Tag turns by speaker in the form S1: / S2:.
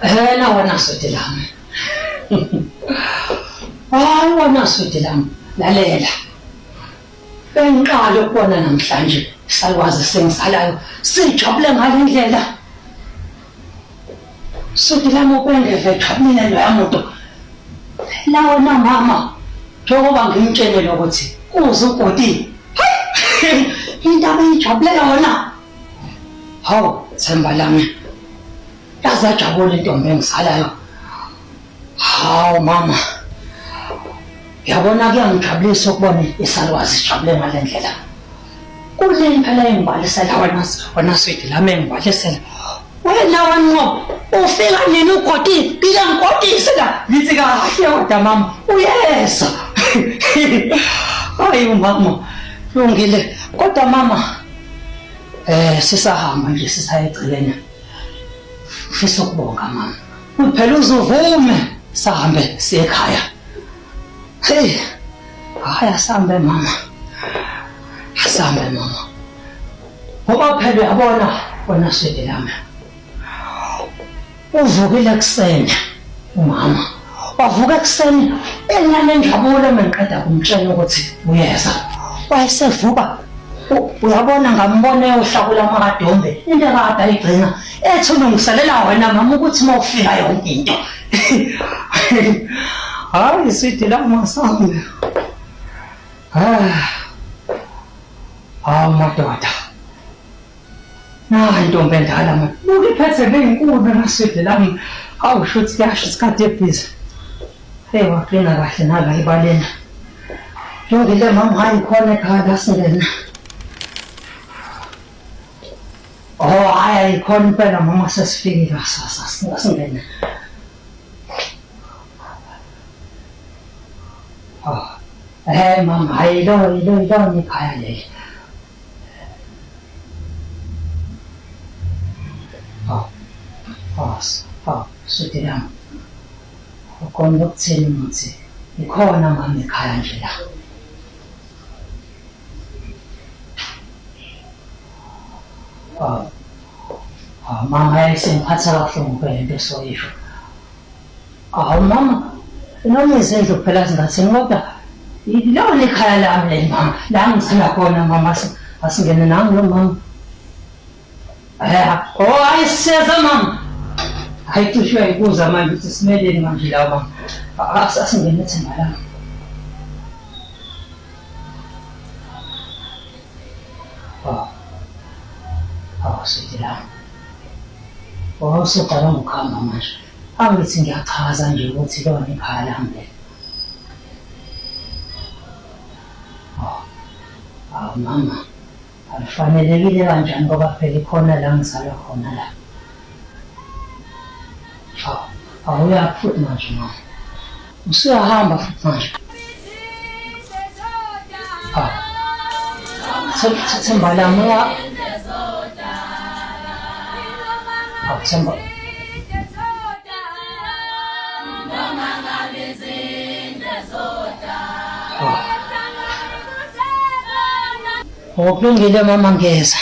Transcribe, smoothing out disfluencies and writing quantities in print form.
S1: Na wena sweetie lami. Hayi wena sweetie lami, lalela. Bengiqala ukubona namhlanje isalukwazi sengisalayo sijabule ngale ndlela. Sweetie lami ubengeve ejabulile loya muntu. La wena mama, njengoba ngimtshelile ukuthi uze ugodi. Hayi! Indaba eyijabulela wona. Hawu, Themba lami. Yazajabula intombi engisalayo. Hawu mama. Yabona kuyangijabulisa ukubona isalukwazi sijabule ngale ndlela. Kuleni phela engibalisela wena sweetie lami engibalisela. Wena wanqo ufika nini ugodi bika ngigodise la ngithi kahle kodwa mama uyeza. Hayi mama lungile kodwa mama sisahamba nje sisayegcilene. Ufisa ukubonga mama. Uphela uzuvume sahambe siyekhaya. Hey, hayi asambe mama. Asambe mama. Ngoba phela uyabona wena sweetie lami. Uvukile kuseni umama. Wavuka kuseni enene njabule mengiqeda kumtshela ukuthi uyeza. Wayesevuka uyabona ngambone uhlakula amadombe into ekade ayigcina ethi ulungiselela wena mama ukuthi mawufika yonke into. Hayi sweetie lami masambe. Madoda. Intombi endala mama. Ukiphethe ngenkulu na sweetie lami. Hawu shuthi kuyasho isikhathi ebhizi. Hey waqina kahle nala ibaleni. Njengile mama hayi khona ekhaya lasingena. Hayi khona impela mama sesifikile sasingena. Mama hayi lo ekhaya le. Sweetie lami. Ukhona ukuthini muthi ikhona mama ekhaya nje la. Mama yayisengiphatha kabuhlungu phela into esoyisho. Mama noma izindlu phela zingathini kodwa ilona ekhaya lami le mama. La ngithanda khona mama asingene nangu lo mama. Ayiseza mama. Hayi tusho ayibuza manje ukuthi simeleni manje la mama. Asingene Themba lami. Sweetie lami. Usubhala ngokuhamba manje. Angithi ngiyachaza nje ukuthi lona ekhaya lami le. Mama. Alifanelekile kanjani ngoba phela ikhona la ngisala khona la. Uyaphutha manje mama. Usuyahamba futhi manje. Themba lami Themba. Kulungile mama ngeza.